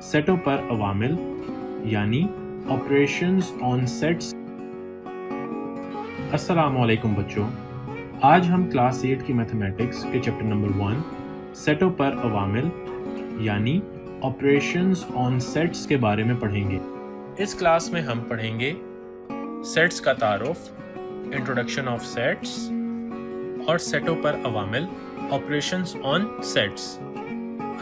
सेटों पर अवामिल यानी ऑपरेशंस ऑन सेट्स। अस्सलाम वालेकुम बच्चों, आज हम क्लास 8 की मैथमेटिक्स के चैप्टर नंबर 1 सेटों पर अवामिल यानी ऑपरेशंस ऑन सेट्स के बारे में पढ़ेंगे। इस क्लास में हम पढ़ेंगे सेट्स का तारुफ, इंट्रोडक्शन ऑफ सेट्स और सेटों पर अवामिल, ऑपरेशंस ऑन सेट्स।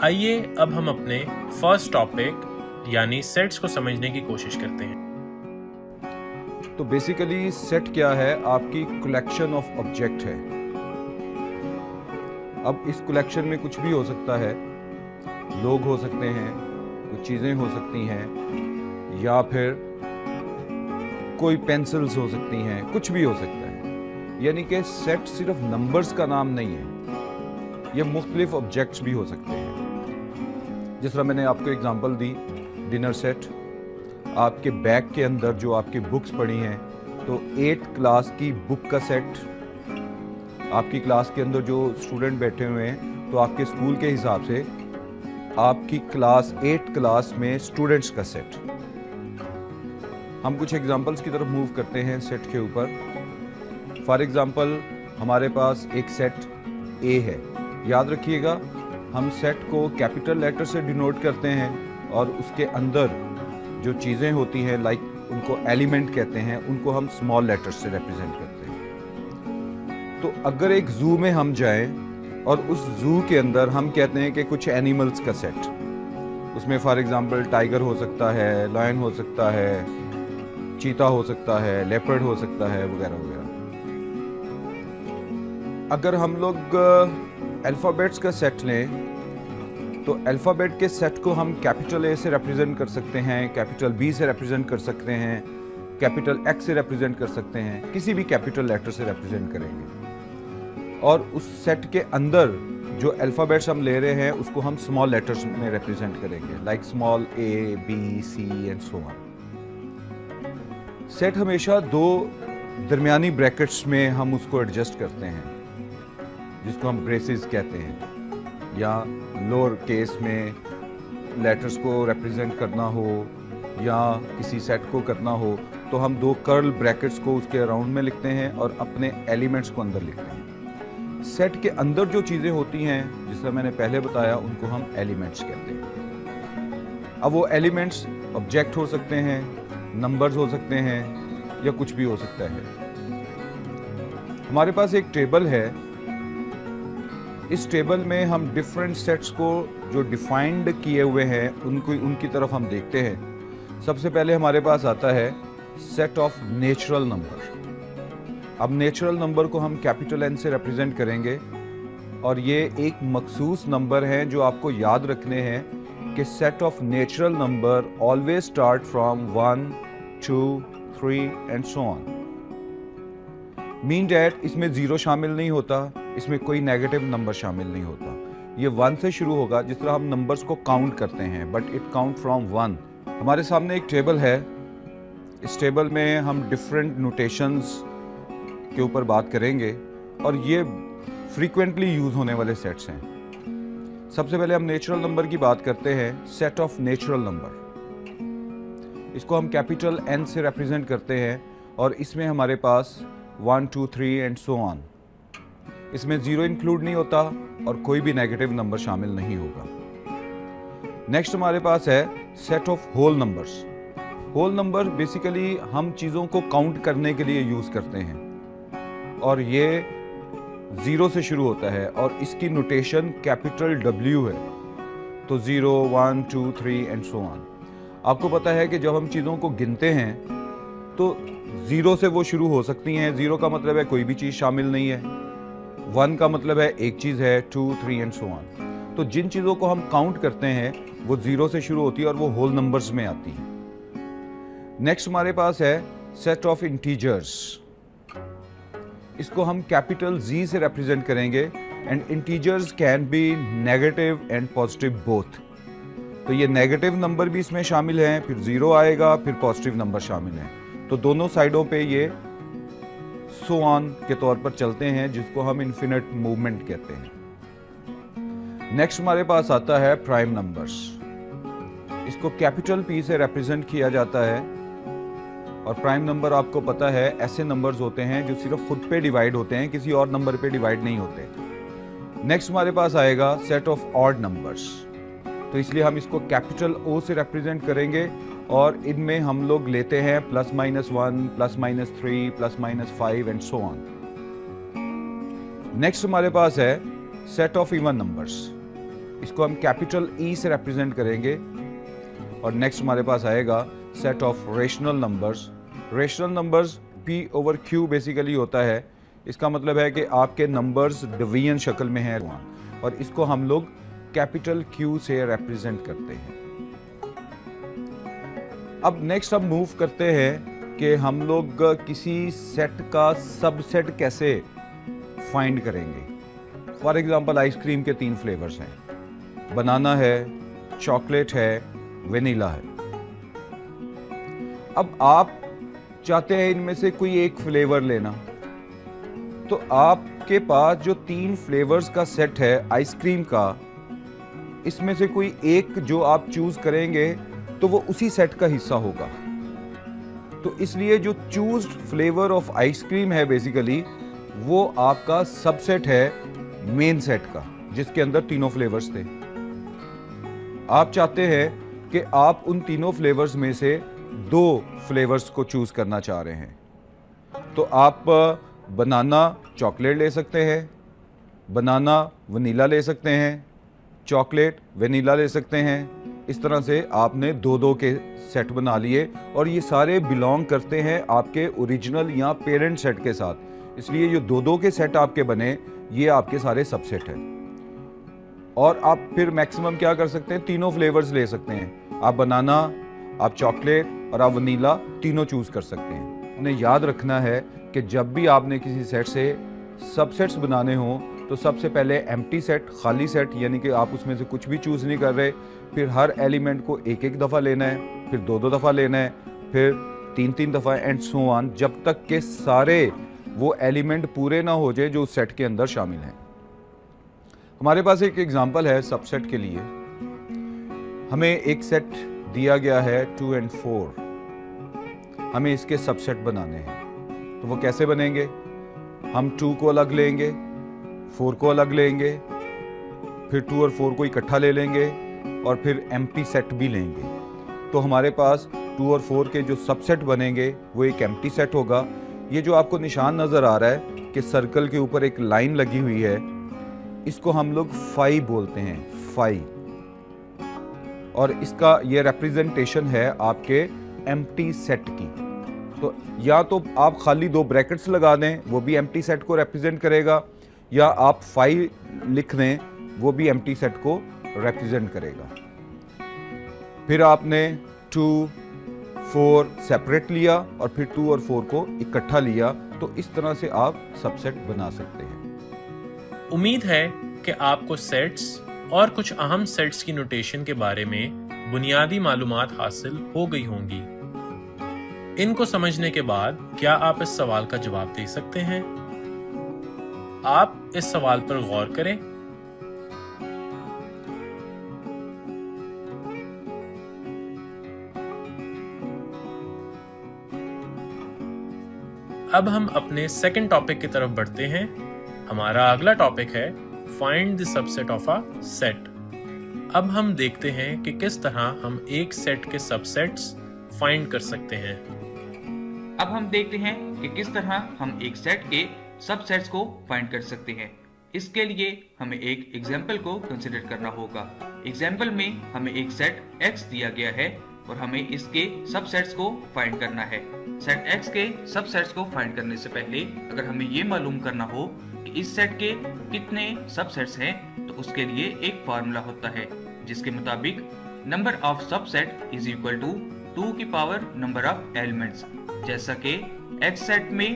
आइए अब हम अपने फर्स्ट टॉपिक यानी सेट्स को समझने की कोशिश करते हैं। तो बेसिकली सेट क्या है? आपकी कलेक्शन ऑफ ऑब्जेक्ट है। अब इस कलेक्शन में कुछ भी हो सकता है, लोग हो सकते हैं, कुछ चीज़ें हो सकती हैं, या फिर कोई पेंसिल्स हो सकती हैं, कुछ भी हो सकता है। यानी कि सेट सिर्फ नंबर्स का नाम नहीं है, ये मुख्तलिफ ऑब्जेक्ट्स भी हो सकते हैं। जिस तरह मैंने आपको एग्जांपल दी, डिनर सेट। आपके बैग के अंदर जो आपकी बुक्स पड़ी हैं, तो 8th क्लास की बुक का सेट। आपकी क्लास के अंदर जो स्टूडेंट बैठे हुए हैं, तो आपके स्कूल के हिसाब से आपकी क्लास 8th क्लास में स्टूडेंट्स का सेट। हम कुछ एग्जांपल्स की तरफ मूव करते हैं सेट के ऊपर। फॉर एग्जांपल, हमारे पास एक सेट ए है। याद रखिएगा, हम सेट को कैपिटल लेटर से डिनोट करते हैं और उसके अंदर जो चीज़ें होती हैं, लाइक उनको एलिमेंट कहते हैं, उनको हम स्मॉल लेटर्स से रिप्रेजेंट करते हैं। तो अगर एक जू में हम जाएं और उस जू के अंदर हम कहते हैं कि कुछ एनिमल्स का सेट, उसमें फॉर एग्जांपल टाइगर हो सकता है, लायन हो सकता है, चीता हो सकता है, लेपर्ड हो सकता है, वगैरह वगैरह। अगर हम लोग अल्फ़ाबेट्स का सेट लें, तो अल्फ़ाबेट के सेट को हम कैपिटल ए से रिप्रेजेंट कर सकते हैं, कैपिटल बी से रिप्रेजेंट कर सकते हैं, कैपिटल एक्स से रिप्रेजेंट कर सकते हैं, किसी भी कैपिटल लेटर से रिप्रेजेंट करेंगे। और उस सेट के अंदर जो अल्फ़ाबेट्स हम ले रहे हैं, उसको हम स्मॉल लेटर्स में रिप्रेजेंट करेंगे, like small A, B, C and so on. Set हमेशा दो दरमियानी ब्रैकेट्स में हम उसको एडजस्ट करते हैं, जिसको हम ब्रेसेस कहते हैं, या लोअर केस में लेटर्स को रिप्रेजेंट करना हो या किसी सेट को करना हो, तो हम दो कर्ल ब्रैकेट्स को उसके अराउंड में लिखते हैं और अपने एलिमेंट्स को अंदर लिखते हैं। सेट के अंदर जो चीज़ें होती हैं, जिस तरह मैंने पहले बताया, उनको हम एलिमेंट्स कहते हैं। अब वो एलिमेंट्स ऑब्जेक्ट हो सकते हैं, नंबर्स हो सकते हैं, या कुछ भी हो सकता है। हमारे पास एक टेबल है। इस टेबल में हम डिफरेंट सेट्स को जो डिफाइंड किए हुए हैं, उनकी तरफ हम देखते हैं। सबसे पहले हमारे पास आता है सेट ऑफ नेचुरल नंबर। अब नेचुरल नंबर को हम कैपिटल एन से रिप्रेजेंट करेंगे, और ये एक मखसूस नंबर हैं जो आपको याद रखने हैं कि set of natural number always start from 1, 2, 3 and so on. Mean that इसमें ज़ीरो शामिल नहीं होता, इसमें कोई नेगेटिव नंबर शामिल नहीं होता। ये 1 से शुरू होगा, जिस तरह हम नंबर्स को काउंट करते हैं, बट इट काउंट फ्रॉम 1। हमारे सामने एक टेबल है। इस टेबल में हम डिफरेंट नोटेशंस के ऊपर बात करेंगे, और ये फ्रीक्वेंटली यूज़ होने वाले सेट्स हैं। सबसे पहले हम नेचुरल नंबर की बात करते हैं, सेट ऑफ नेचुरल नंबर। इसको हम कैपिटल एन से रिप्रेजेंट करते हैं, और इसमें हमारे पास 1, 2, 3 एंड सो ऑन। इसमें ज़ीरो इंक्लूड नहीं होता और कोई भी नेगेटिव नंबर शामिल नहीं होगा। नेक्स्ट हमारे पास है set of whole numbers. Whole number basically हम चीज़ों को काउंट करने के लिए यूज़ करते हैं, और ये ज़ीरो से शुरू होता है और इसकी नोटेशन कैपिटल W है। तो 0, 1, 2, 3 एंड सो ऑन। आपको पता है कि जब हम चीज़ों को गिनते हैं, तो 0 से वो शुरू हो सकती हैं। 0 का मतलब है कोई भी चीज़ शामिल नहीं है, 1 का मतलब है एक चीज़ है, 2, 3 एंड सो ऑन। तो जिन चीज़ों को हम काउंट करते हैं, वो 0 से शुरू होती है और वो होल नंबर्स में आती हैं। नेक्स्ट हमारे पास है सेट ऑफ इंटीजर्स। इसको हम कैपिटल Z से रिप्रेजेंट करेंगे, and integers can be negative and positive both. तो ये नेगेटिव नंबर भी इसमें शामिल हैं, फिर 0 आएगा, फिर पॉजिटिव नंबर शामिल हैं। तो दोनों साइडों पे ये सो ऑन के तौर पर चलते हैं, जिसको हम इन्फिनिट मूवमेंट कहते हैं। नेक्स्ट हमारे पास आता है प्राइम नंबर्स। इसको कैपिटल P से रिप्रेजेंट किया जाता है। और प्राइम नंबर आपको पता है ऐसे नंबर्स होते हैं जो सिर्फ खुद पे डिवाइड होते हैं, किसी और नंबर पे डिवाइड नहीं होते। नेक्स्ट हमारे पास आएगा सेट ऑफ ऑड नंबर्स, तो इसलिए हम इसको कैपिटल O से रिप्रेजेंट करेंगे और इनमें हम लोग लेते हैं +-1, +-3, +-5 एंड सो ऑन। नेक्स्ट हमारे पास है सेट ऑफ इवन नंबर्स, इसको हम कैपिटल E से रिप्रेजेंट करेंगे। और नेक्स्ट हमारे पास आएगा set of rational numbers. Rational numbers P/Q basically होता है, इसका मतलब है कि आपके नंबर्स डिवीजन शक्ल में हैं और इसको हम लोग कैपिटल Q से रिप्रेजेंट करते हैं। अब नेक्स्ट हम मूव करते हैं कि हम लोग किसी सेट का सबसेट कैसे फाइंड करेंगे। फॉर एग्जांपल आइसक्रीम के 3 फ्लेवर्स हैं, बनाना है, चॉकलेट है, वेनिला है। अब आप चाहते हैं इनमें से कोई एक फ्लेवर लेना, तो आपके पास जो 3 फ्लेवर्स का सेट है आइसक्रीम का, इसमें से कोई एक जो आप चूज करेंगे तो वो उसी सेट का हिस्सा होगा। तो इसलिए जो चूज्ड फ्लेवर ऑफ आइसक्रीम है बेसिकली वो आपका सबसेट है मेन सेट का, जिसके अंदर तीनों फ्लेवर्स थे। आप चाहते हैं कि आप उन तीनों फ्लेवर्स में से 2 फ्लेवर्स को चूज करना चाह रहे हैं, तो आप बनाना चॉकलेट ले सकते हैं, बनाना वनीला ले सकते हैं, चॉकलेट वेनिला ले सकते हैं। इस तरह से आपने 2-2 के सेट बना लिए और ये सारे बिलोंग करते हैं आपके ओरिजिनल या पेरेंट सेट के साथ, इसलिए ये 2-2 के सेट आपके बने, ये आपके सारे सबसेट हैं। और आप फिर मैक्सिमम क्या कर सकते हैं, तीनों फ्लेवर्स ले सकते हैं। आप बनाना, आप चॉकलेट और आप वनीला तीनों चूज कर सकते हैं। उन्हें याद रखना है कि जब भी आपने किसी सेट से सबसेट्स बनाने हों तो सबसे पहले एम्प्टी सेट, खाली सेट, यानी कि आप उसमें से कुछ भी चूज नहीं कर रहे, फिर हर एलिमेंट को एक दफ़ा लेना है, फिर 2-2 दफ़ा लेना है, फिर 3-3 दफ़ा एंड सो ऑन, जब तक के सारे वो एलिमेंट पूरे ना हो जाए जो उस सेट के अंदर शामिल हैं। हमारे पास एक एग्जांपल है सबसेट के लिए। हमें एक सेट दिया गया है 2 और 4, हमें इसके सबसेट बनाने हैं, तो वो कैसे बनेंगे? हम 2 को अलग लेंगे, 4 को अलग लेंगे, फिर 2 और 4 को इकट्ठा ले लेंगे और फिर एम्प्टी सेट भी लेंगे। तो हमारे पास 2 और 4 के जो सबसेट बनेंगे वो एक एम्प्टी सेट होगा। ये जो आपको निशान नज़र आ रहा है कि सर्कल के ऊपर एक लाइन लगी हुई है, इसको हम लोग फाई बोलते हैं, फाई, और इसका ये रिप्रेजेंटेशन है आपके एम्प्टी सेट की। तो या तो आप खाली 2 ब्रैकेट्स लगा दें, वो भी एम्प्टी सेट को रिप्रेजेंट करेगा, या आप फाई लिख दें, वो भी एम्प्टी सेट को रिप्रेजेंट करेगा। फिर आपने 2, 4 सेपरेट लिया और फिर 2 और 4 को इकट्ठा लिया, तो इस तरह से आप सबसेट बना सकते हैं। उम्मीद है कि आपको सेट्स और कुछ अहम सेट्स की नोटेशन के बारे में बुनियादी मालूमात हासिल हो गई होंगी। इनको समझने के बाद क्या आप इस सवाल का जवाब दे सकते हैं? आप इस सवाल पर गौर करें। अब हम अपने सेकंड टॉपिक की तरफ बढ़ते हैं। हमारा अगला टॉपिक है find the subset of a set. अब हम देखते हैं कि किस तरह हम एक सेट के सबसेट्स फाइंड कर सकते हैं। अब हम देखते हैं कि किस तरह हम एक सेट के सबसेट्स को फाइंड कर सकते हैं। इसके लिए हमें एक एग्जाम्पल को कंसिडर करना होगा। एग्जाम्पल में हमें एक सेट X दिया गया है और हमें इसके सबसेट्स को फाइंड करना है। सेट X के सबसेट्स को फाइंड करने से पहले अगर हमें ये मालूम करना हो कि इस सेट के कितने सबसेट्स हैं, तो उसके लिए एक फार्मूला होता है जिसके मुताबिक number of subset is equal to 2 की पावर नंबर ऑफ एलिमेंट्स। जैसा कि X सेट में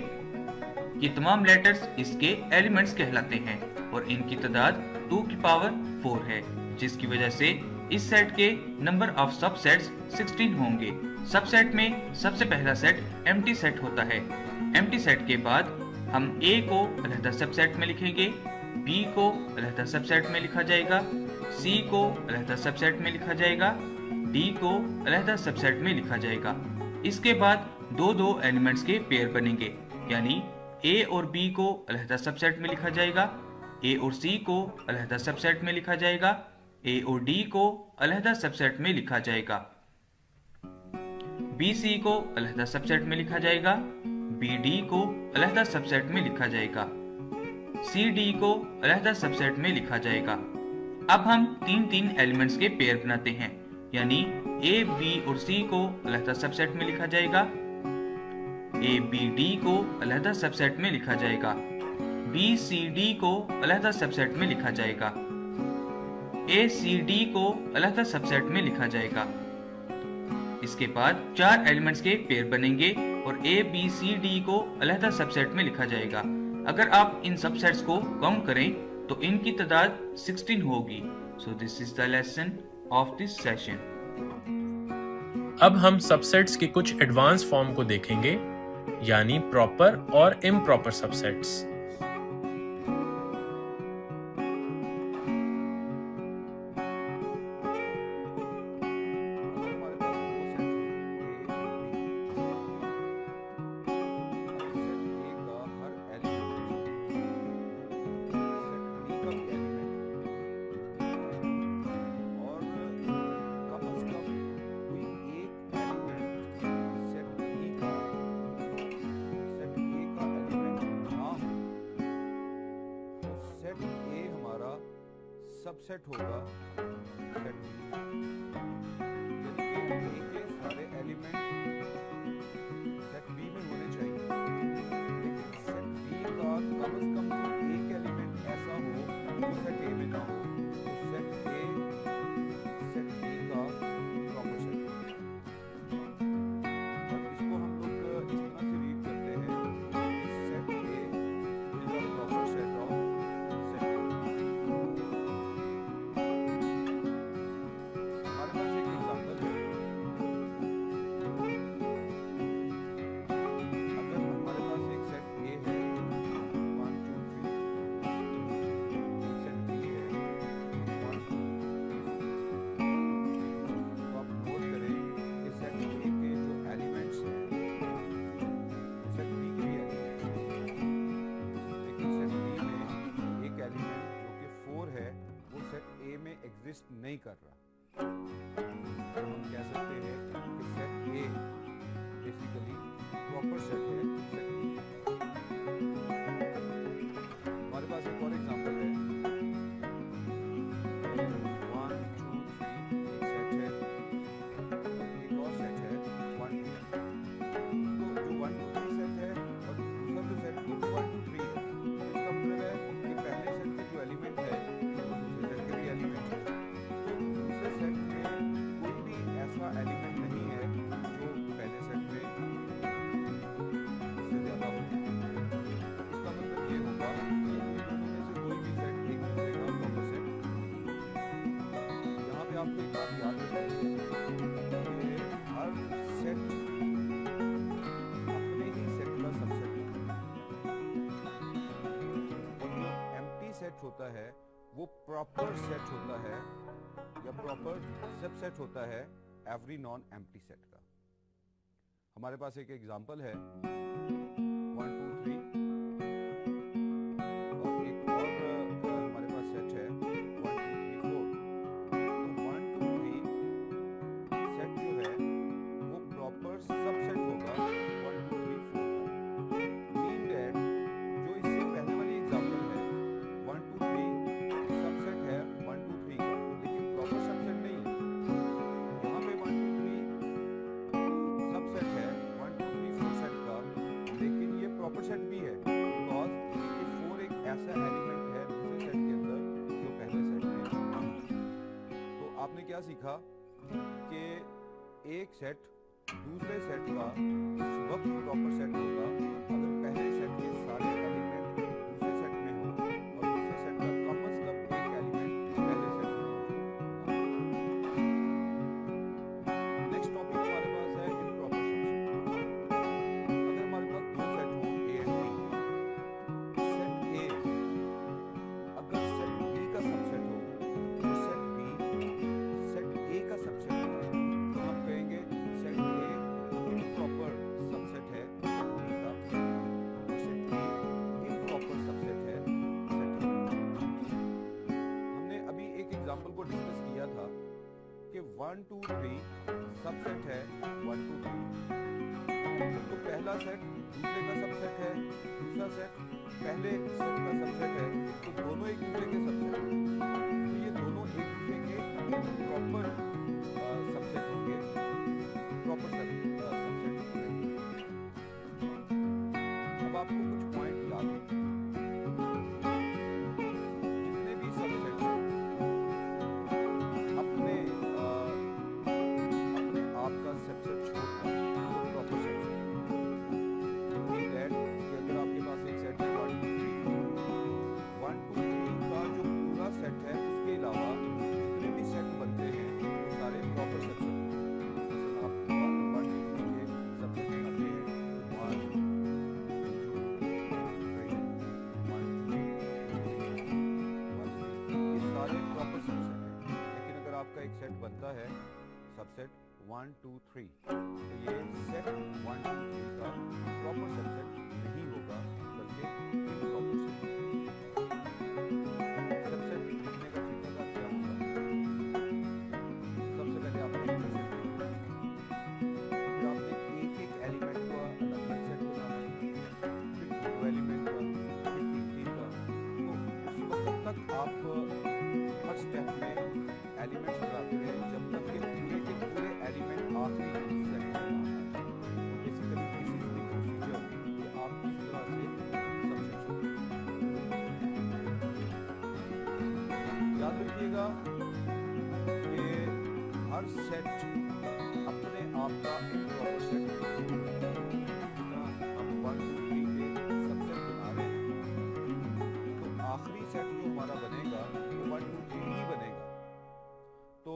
ये तमाम लेटर्स इसके एलिमेंट्स कहलाते हैं और इनकी तादाद 2 की पावर 4 है, जिसकी वजह से इस सेट के नंबर ऑफ सबसेट्स 16 होंगे। सबसेट में सबसे पहला सेट एम्प्टी सेट होता है। एम्प्टी सेट के बाद हम A को अलहदा सबसेट में लिखेंगे, B को अलहदा सबसेट में लिखा जाएगा, C को अलहदा सबसेट में लिखा जाएगा, डी को अलहदा सबसेट में लिखा जाएगा। इसके बाद दो एलिमेंट्स के पेयर बनेंगे, यानी ए और बी को अलहदा सबसेट में लिखा जाएगा, ए और सी को अलहदा सबसेट में लिखा जाएगा, ए और डी को अलहदा सबसेट में लिखा जाएगा, बी सी को अलहदा सबसेट में लिखा जाएगा, बी डी को अलहदा सबसेट में लिखा जाएगा, सी डी को अलहदा सबसेट में लिखा जाएगा। अब हम तीन एलिमेंट्स के पेयर बनाते हैं, यानी ए बी और सी को अलहदा सबसेट में लिखा जाएगा, ए बी डी को अलहदा सबसेट में लिखा जाएगा, बी सी डी को अलहदा सबसेट में लिखा जाएगा, ए सी डी को अलहदा सबसेट में लिखा जाएगा। इसके बाद 4 एलिमेंट्स के पेयर बनेंगे और ए बी सी डी को अलहदा सबसेट में लिखा जाएगा। अगर आप इन सबसेट्स को काउंट करें तो इनकी तादाद 16 होगी। So this is the lesson of this session. अब हम सबसेट्स के कुछ एडवांस फॉर्म को देखेंगे, यानी प्रॉपर और इम्प्रॉपर सबसेट्स। सबसेट होगा सेट बी, यानी कि ए के सारे एलिमेंट सेट बी में होने चाहिए, लेकिन सेट बी का कम से कम एक एलिमेंट ऐसा हो जो सेट ए में ना हो, तो सेट ए सेट बी का प्रॉपर सेट है। और इसको हम लोग इस तरह से रीड करते हैं कि set A is the proper set of exist नहीं कर रहा। हम कह सकते हैं कि सेट ए बेसिकली प्रॉपर सेट है सेट बी। हमारे पास एक और एग्जांपल है, 1 2 3 एक सेट है, एक और सेट है 1 2। तो जो 1 2 3 सेट है और दूसरा जो सेट 1 2 3 है, इसका मतलब है कि पहले सेट के जो एलिमेंट है दूसरे सेट के भी एलिमेंट है। ऐसा एलिमेंट नहीं है जो पहले सेट में इससे ज्यादा हो। इसका मतलब ये होगा कि दोनों में से कोई भी सेट एक दूसरे का प्रॉपर सेट। यहाँ पे आपको एक बात याद रखनी है कि हर सेट अपने ही सेट का सबसेट होता है, और जो एम्प्टी सेट होता है वो प्रॉपर सेट होता है या प्रॉपर सबसेट होता है एवरी नॉन एम्प्टी सेट का। हमारे पास एक एग्जांपल है 1 2 3 और एक और हमारे पास सेट है 1 2 3 4। तो 1 2 3 सेट जो है वो प्रॉपर सबसेट होगा 1 2 3 4 का। मीन दैट जो इससे पहले वाली एग्जांपल है 1 2 3 सबसेट है 1 2 3 का, लेकिन प्रॉपर सबसेट नहीं है। यहाँ पे 1 2 3 सबसेट है 1 2 3 4 सेट का, लेकिन ये प्रॉपर सेट भी है बिकॉज ये 4 एक ऐसा एलिमेंट है दूसरे सेट के अंदर जो पहले सेट में है। तो आपने क्या सीखा कि एक सेट दूसरे सेट का उस वक्त प्रॉपर सेट होगा अगर पहले सेट के सारे एलिमेंट दूसरे सेट में हो और दूसरे सेट का कम से कम एक एलिमेंट पहले सेट में हो। नेक्स्ट टॉपिक हमारे पास है इम्प्रॉपर सबसेट। अगर हमारे पास दो सेट हो A and B, set A अगर सेट बी का सबसेट हो तो सेट बी सेट ए का सबसेट है। 1 2 3 सबसेट है 1 2 3। तो पहला सेट दूसरे का सबसेट है, दूसरा सेट पहले सेट का सबसेट है, तो दोनों एक दूसरे के सबसेट हैं। तो ये दोनों एक दूसरे के प्रॉपर सबसेट होंगे, प्रॉपर सबसेट होंगे। अब आपको कुछ पॉइंट याद रखना, जितने भी सबसेट हैं अपने आप का सबसेट छोड़कर वो प्रॉपर सबसेट। अगर आपके पास एक सेट है 1 2 3 का जो पूरा सेट है उसके अलावा जितने भी सेट बनते हैं वो सारे प्रॉपर सबसेट। आप 1 2 3 के सबसेट बनाते हैं 1 2 3 1 2 3 ये सारे प्रॉपर सबसेट हैं। लेकिन अगर आपका एक सेट बनता है सबसेट 1 2 3 तो ये सेट 1 2 3 का प्रॉपर सबसेट नहीं होगा, बल्कि इम्प्रॉपर सबसेट। सबसेट लिखने का तरीका क्या होगा? सबसे पहले आपने एक सेट लिखना है, फिर आपने एक एक एलिमेंट का अलग अलग सेट बनाना है, फिर दो एलिमेंट का, फिर तीन का। तो उस वक्त तक आप हर स्टेप में एलिमेंट्स बढ़ाते रहे जब तक कि पूरे के पूरे एलिमेंट आखिरी सेट में ना आए। Basically this is the procedure कि आप किस तरह से सबसेट छोड़ें। याद रखिएगा कि हर सेट अपने आप का इम्प्रॉपर सेट है। हम 1 2 3 के सबसेट बना रहे हैं, तो आखिरी सेट जो हमारा बनेगा वो 1 2 3 ही बनेगा। तो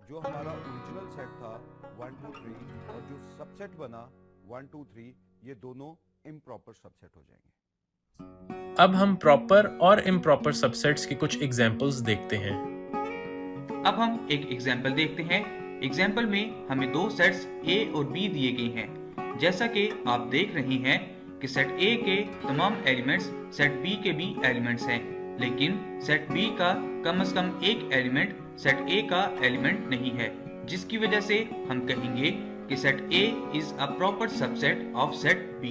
जो हमारा ओरिजिनल सेट था 1 2 3 और जो सबसेट बना 1 2 3 ये दोनों इम्प्रॉपर सबसेट हो जाएंगे। अब हम प्रॉपर और इम्प्रॉपर सबसेट्स की कुछ एग्जांपल्स देखते हैं। अब हम एक एग्जाम्पल देखते हैं। एग्जाम्पल में हमें दो सेट्स A और B दिए गए हैं। जैसा कि आप देख रहे हैं कि सेट A के तमाम एलिमेंट्स सेट B के भी एलिमेंट्स हैं, लेकिन सेट B का कम से कम एक एलिमेंट सेट A का एलिमेंट नहीं है, जिसकी वजह से हम कहेंगे कि set A is a proper subset of set B।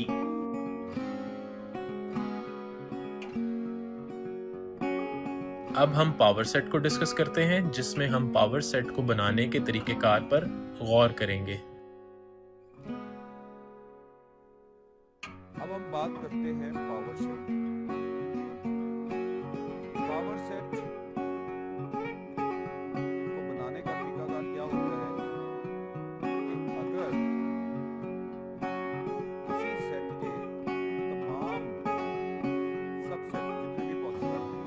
अब हम पावर सेट को डिस्कस करते हैं, जिसमें हम पावर सेट को बनाने के तरीकेकार पर गौर करेंगे। अब हम बात करते हैं पावर सेट। पावर सेट को बनाने का तरीकाकार क्या होता है कि अगर किसी सेट के तमाम सबसेट जितने भी पॉसिबल हैं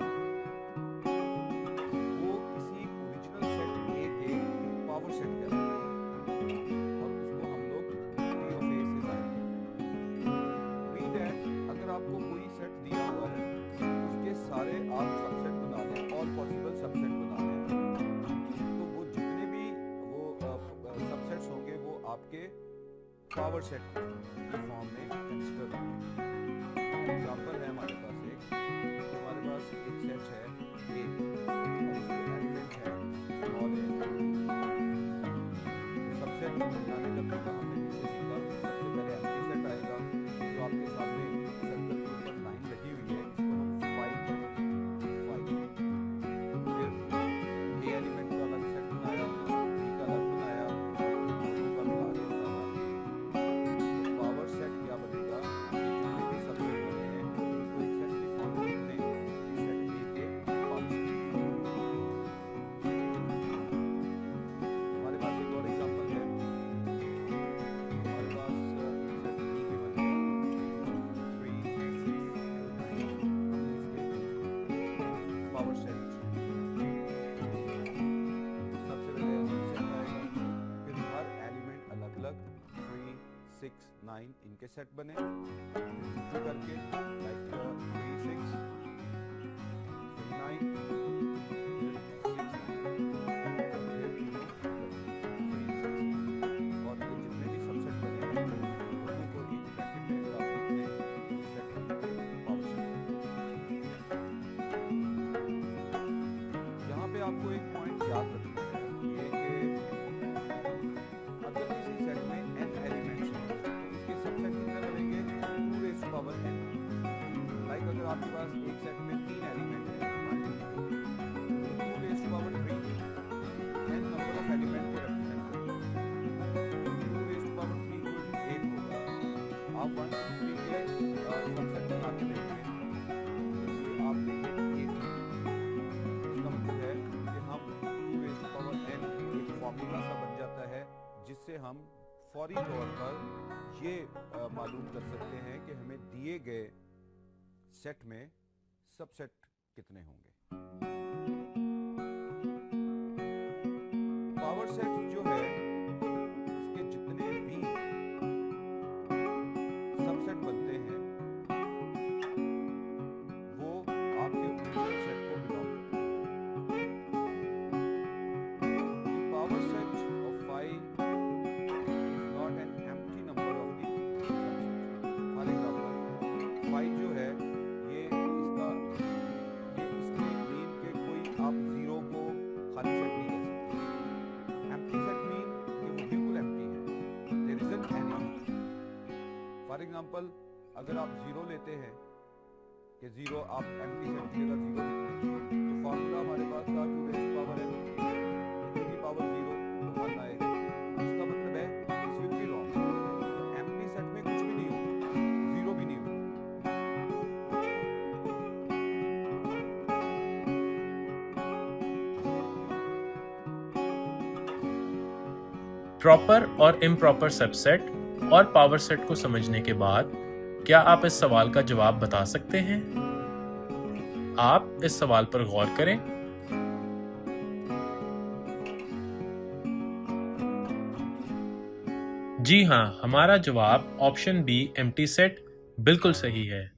वो किसी ओरिजिनल सेट A के पावर सेट कहते हैं और उसको हम लोग P of A से जाहिर करते हैं। मीन दैट अगर आपको कोई सेट दिया हुआ है उसके सारे आप सबसेट बना लें, ऑल पॉसिबल सबसेट बना लें, तो वो जितने भी वो सबसेट्स होंगे वो आपके पावर सेट के फॉर्म में कंसिडर होंगे। एग्जांपल है हमारे पास एक सेट है A और उसके एलिमेंट है स्मॉल a। सबसेट बनाने का तरीका हमने नीचे सीखा। सबसे पहले एम्प्टी सेट आएगा जो आपके सामने सर्कल के ऊपर लाइन लगी हुई है, इसको हम 5 फिर A एलिमेंट का अलग सेट बनाया, B का अलग बनाया, दोनों का मिला के बनाया। तो पावर सेट क्या बनेगा कि जितने भी सबसेट बने हैं तो एक सेट की फॉर्म में लिखते हैं कि सेट A के पावर सेट। हमारे पास एक और एग्जांपल है। हमारे पास सेट B के बने 3 6 9 पावर सेट। सबसे पहले सेट आएगा, फिर हर एलिमेंट अलग अलग 3 6 9 इनके सेट बने, फिर करके लाइक 3 6 3 9 फिर 6 9 फिर 3 6 और ये जितने भी सबसेट बने हैं दोनों को एक ब्रैकेट में अगर आप लिख लें तो सेट पावर सेट। यहाँ पे आपको एक पॉइंट याद रखना है ये कि पास एक सेट में 3 एलिमेंट हैं, 2 raise to power 3 n number of element को रिप्रेजेंट करता है। 2 रेज़ टू पावर 3 को 8 होगा। आप 1 2 3 के सबसेट बना के देखते हैं, आप देखें 8। इसका मतलब है कि हम 2 रेज़ टू पावर n एक फॉर्मूला सा बन जाता है जिससे हम फौरी तौर पर ये मालूम कर सकते हैं कि हमें दिए गए सेट में सबसेट कितने होंगे। पावर सेट जो है उसके जितने भी सबसेट बनते हैं वो आपके सेट को बिलोंग करते हैं। Power set of 5 is not an empty number of the subset. For example 5 जो है ये इसमें मीन के कोई आप 0 को खाली सेट नहीं कह सकते। एम्प्टी सेट मीन कि वो बिल्कुल एम्प्टी है, there isn't any. For example अगर आप 0 लेते हैं कि 0 आप एम्प्टी सेट की जगह 0 लिखते हैं, तो फॉर्मूला हमारे पास था 2 रेज़ टू पावर n की पावर 0 1 आएगा। इसका मतलब है this will be wrong. Empty set में कुछ भी नहीं होगा, 0 भी नहीं होगा। प्रॉपर और इम्प्रॉपर सबसेट और पावर सेट को समझने के बाद क्या आप इस सवाल का जवाब बता सकते हैं? आप इस सवाल पर गौर करें। जी हाँ, हमारा जवाब ऑप्शन बी एम्प्टी सेट बिल्कुल सही है।